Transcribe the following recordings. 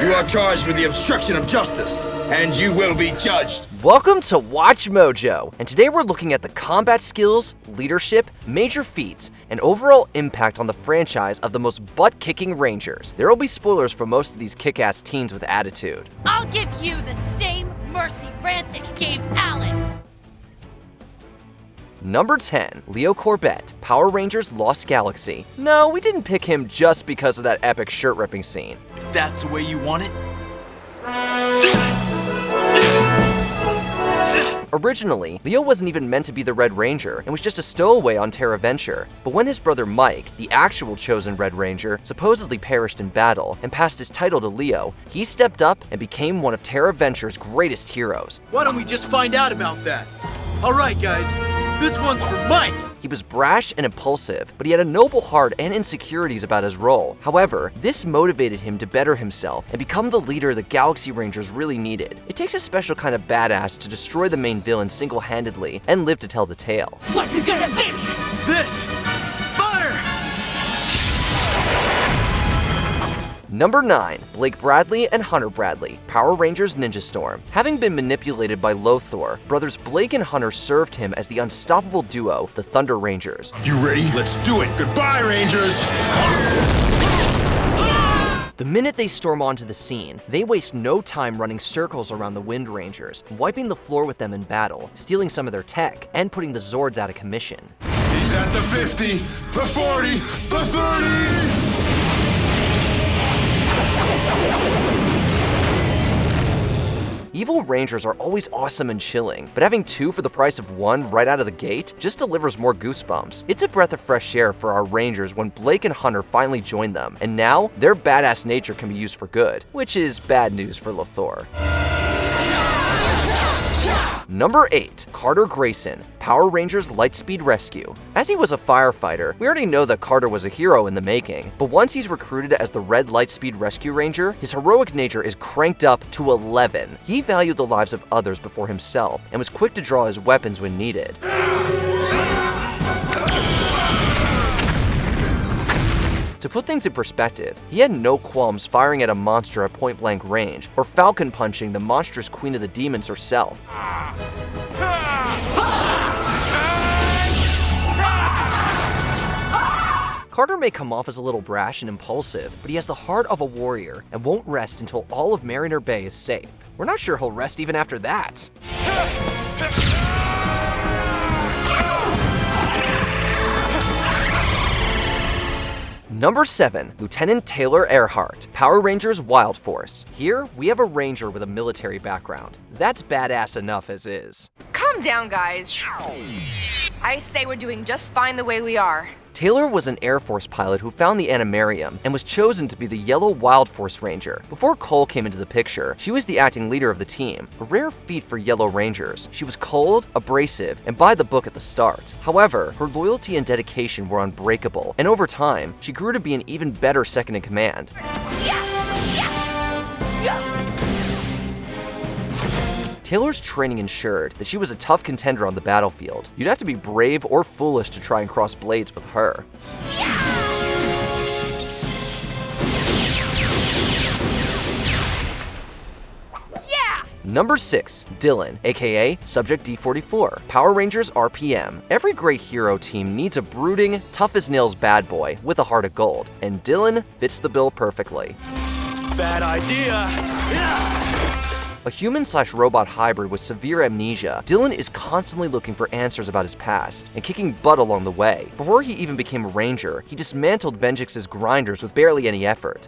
You are charged with the obstruction of justice, and you will be judged. Welcome to Watch Mojo, and today we're looking at the combat skills, leadership, major feats, and overall impact on the franchise of the most butt-kicking Rangers. There will be spoilers for most of these kick-ass teens with attitude. I'll give you the same mercy Rancic gave Alex. Number 10, Leo Corbett, Power Rangers Lost Galaxy. No, we didn't pick him just because of that epic shirt-ripping scene. If that's the way you want it. Originally, Leo wasn't even meant to be the Red Ranger and was just a stowaway on Terra Venture. But when his brother Mike, the actual chosen Red Ranger, supposedly perished in battle and passed his title to Leo, he stepped up and became one of Terra Venture's greatest heroes. Why don't we just find out about that? All right, guys, this one's for Mike. He was brash and impulsive, but he had a noble heart and insecurities about his role. However, this motivated him to better himself and become the leader the Galaxy Rangers really needed. It takes a special kind of badass to destroy the main villain single-handedly and live to tell the tale. What's it gonna be? This! Fire! Number 9, Blake Bradley and Hunter Bradley, Power Rangers Ninja Storm. Having been manipulated by Lothor, brothers Blake and Hunter served him as the unstoppable duo, the Thunder Rangers. You ready? Let's do it. Goodbye, Rangers! The minute they storm onto the scene, they waste no time running circles around the Wind Rangers, wiping the floor with them in battle, stealing some of their tech, and putting the Zords out of commission. He's at the 50, the 40, the 30! Evil Rangers are always awesome and chilling, but having two for the price of one right out of the gate just delivers more goosebumps. It's a breath of fresh air for our Rangers when Blake and Hunter finally joined them, and now their badass nature can be used for good, which is bad news for Lothor. Number 8, Carter Grayson, Power Rangers Lightspeed Rescue. As he was a firefighter, we already know that Carter was a hero in the making, but once he's recruited as the Red Lightspeed Rescue Ranger, his heroic nature is cranked up to 11. He valued the lives of others before himself, and was quick to draw his weapons when needed. To put things in perspective, he had no qualms firing at a monster at point-blank range, or falcon punching the monstrous Queen of the Demons herself. Carter may come off as a little brash and impulsive, but he has the heart of a warrior and won't rest until all of Mariner Bay is safe. We're not sure he'll rest even after that. Number 7, Lieutenant Taylor Earhardt, Power Rangers Wild Force. Here, we have a ranger with a military background. That's badass enough as is. Calm down, guys. I say we're doing just fine the way we are. Taylor was an Air Force pilot who found the Animarium and was chosen to be the Yellow Wild Force Ranger. Before Cole came into the picture, she was the acting leader of the team, a rare feat for Yellow Rangers. She was cold, abrasive, and by the book at the start. However, her loyalty and dedication were unbreakable, and over time, she grew to be an even better second-in-command. Taylor's training ensured that she was a tough contender on the battlefield. You'd have to be brave or foolish to try and cross blades with her. Number 6, Dillon, aka Subject D44, Power Rangers RPM. Every great hero team needs a brooding, tough-as-nails bad boy with a heart of gold, and Dillon fits the bill perfectly. Bad idea. A human/robot hybrid with severe amnesia, Dillon is constantly looking for answers about his past and kicking butt along the way. Before he even became a ranger, he dismantled Venjix's grinders with barely any effort.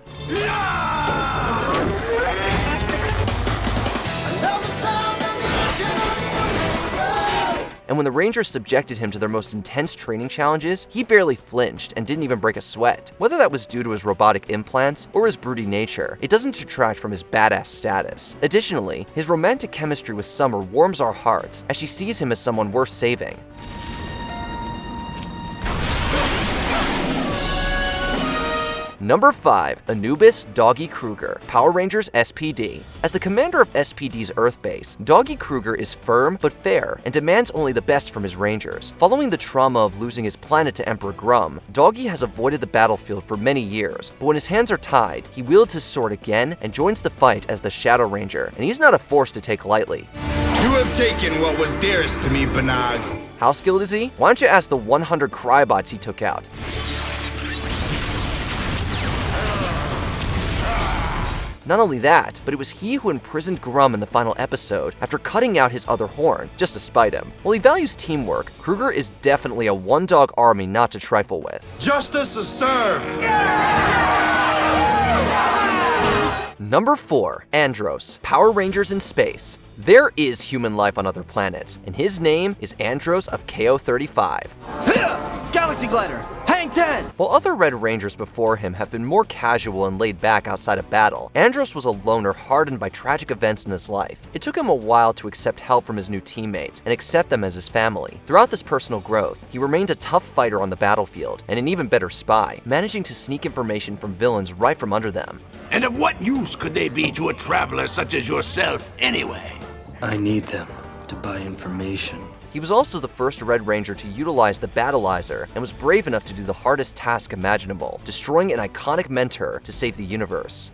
And when the Rangers subjected him to their most intense training challenges, he barely flinched and didn't even break a sweat. Whether that was due to his robotic implants or his broody nature, it doesn't detract from his badass status. Additionally, his romantic chemistry with Summer warms our hearts as she sees him as someone worth saving. Number 5. Anubis Doggy Krueger, Power Rangers SPD. As the commander of SPD's Earth base, Doggy Krueger is firm but fair and demands only the best from his Rangers. Following the trauma of losing his planet to Emperor Grum, Doggy has avoided the battlefield for many years, but when his hands are tied, he wields his sword again and joins the fight as the Shadow Ranger, and he's not a force to take lightly. You have taken what was dearest to me, Banag. How skilled is he? Why don't you ask the 100 Crybots he took out? Not only that, but it was he who imprisoned Grum in the final episode after cutting out his other horn, just to spite him. While he values teamwork, Krueger is definitely a one-dog army not to trifle with. Justice is served! Number 4. Andros, Power Rangers in Space. There is human life on other planets, and his name is Andros of KO-35. Galaxy Glider, hang 10! While other Red Rangers before him have been more casual and laid back outside of battle, Andros was a loner hardened by tragic events in his life. It took him a while to accept help from his new teammates and accept them as his family. Throughout this personal growth, he remained a tough fighter on the battlefield and an even better spy, managing to sneak information from villains right from under them. And of what use could they be to a traveler such as yourself, anyway? I need them to buy information. He was also the first Red Ranger to utilize the Battleizer and was brave enough to do the hardest task imaginable, destroying an iconic mentor to save the universe.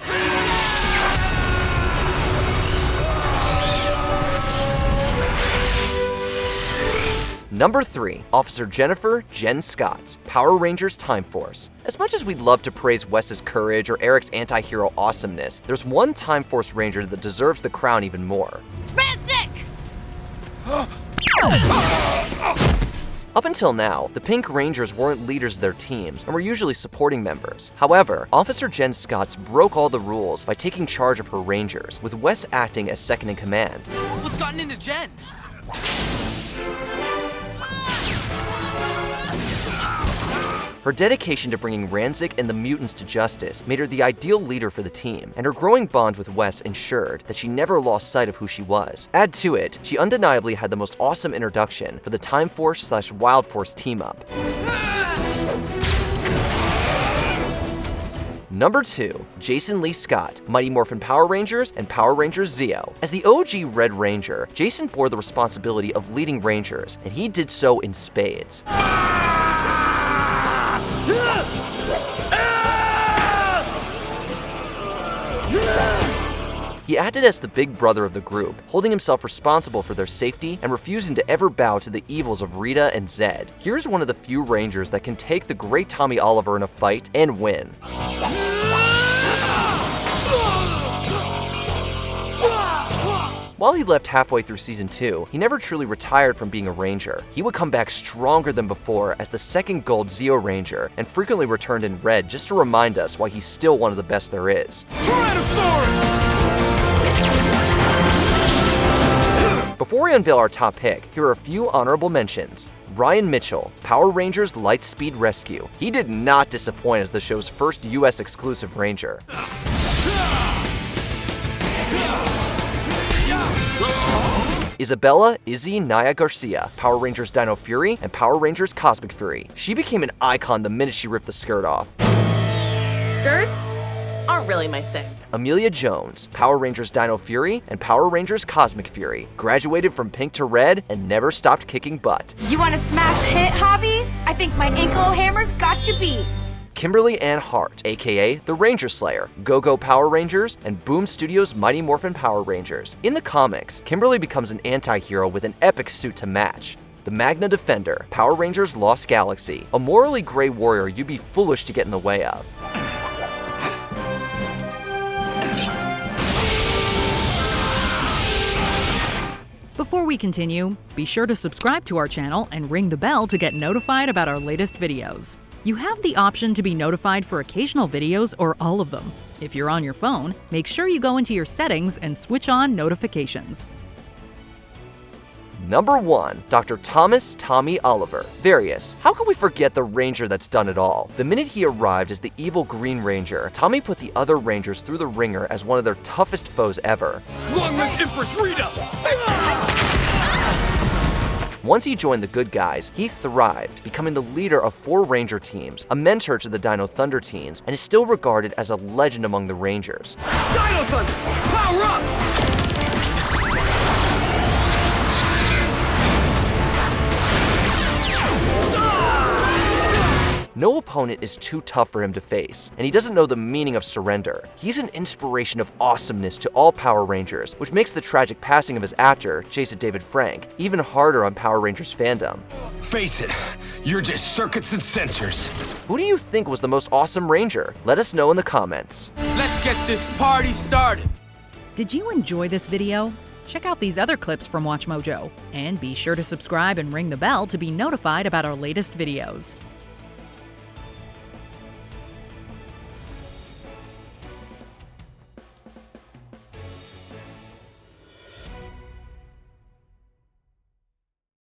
Number 3. Officer Jennifer Jen Scott, Power Rangers Time Force. As much as we'd love to praise Wes's courage or Eric's anti-hero awesomeness, there's one Time Force Ranger that deserves the crown even more. Rancic! Up until now, the Pink Rangers weren't leaders of their teams and were usually supporting members. However, Officer Jen Scott broke all the rules by taking charge of her Rangers, with Wes acting as second in command. What's gotten into Jen? Her dedication to bringing Rancic and the mutants to justice made her the ideal leader for the team, and her growing bond with Wes ensured that she never lost sight of who she was. Add to it, she undeniably had the most awesome introduction for the Time Force / Wild Force team-up. Number 2. Jason Lee Scott, Mighty Morphin Power Rangers and Power Rangers Zeo. As the OG Red Ranger, Jason bore the responsibility of leading Rangers, and he did so in spades. He acted as the big brother of the group, holding himself responsible for their safety and refusing to ever bow to the evils of Rita and Zed. Here's one of the few Rangers that can take the great Tommy Oliver in a fight and win. While he left halfway through Season 2, he never truly retired from being a Ranger. He would come back stronger than before as the second Gold Zeo Ranger, and frequently returned in red just to remind us why he's still one of the best there is. Before we unveil our top pick, here are a few honorable mentions. Ryan Mitchell, Power Rangers Lightspeed Rescue. He did not disappoint as the show's first US exclusive Ranger. Isabella Izzy Naya Garcia, Power Rangers Dino Fury and Power Rangers Cosmic Fury. She became an icon the minute she ripped the skirt off. Skirts aren't really my thing. Amelia Jones, Power Rangers Dino Fury and Power Rangers Cosmic Fury. Graduated from pink to red and never stopped kicking butt. You want a smash hit, hobby? I think my ankle hammer's got you beat. Kimberly Ann Hart, aka the Ranger Slayer, Go-Go Power Rangers, and Boom Studios' Mighty Morphin Power Rangers. In the comics, Kimberly becomes an anti-hero with an epic suit to match. The Magna Defender, Power Rangers Lost Galaxy, a morally gray warrior you'd be foolish to get in the way of. Before we continue, be sure to subscribe to our channel and ring the bell to get notified about our latest videos. You have the option to be notified for occasional videos or all of them. If you're on your phone, make sure you go into your settings and switch on notifications. Number 1. Dr. Thomas Tommy Oliver. Various. How could we forget the Ranger that's done it all? The minute he arrived as the evil Green Ranger, Tommy put the other Rangers through the ringer as one of their toughest foes ever. Long live Empress Rita! Once he joined the good guys, he thrived, becoming the leader of 4 Ranger teams, a mentor to the Dino Thunder teens, and is still regarded as a legend among the Rangers. Dino Thunder, power up! No opponent is too tough for him to face, and he doesn't know the meaning of surrender. He's an inspiration of awesomeness to all Power Rangers, which makes the tragic passing of his actor, Jason David Frank, even harder on Power Rangers fandom. Face it, you're just circuits and sensors. Who do you think was the most awesome Ranger? Let us know in the comments. Let's get this party started. Did you enjoy this video? Check out these other clips from WatchMojo, and be sure to subscribe and ring the bell to be notified about our latest videos.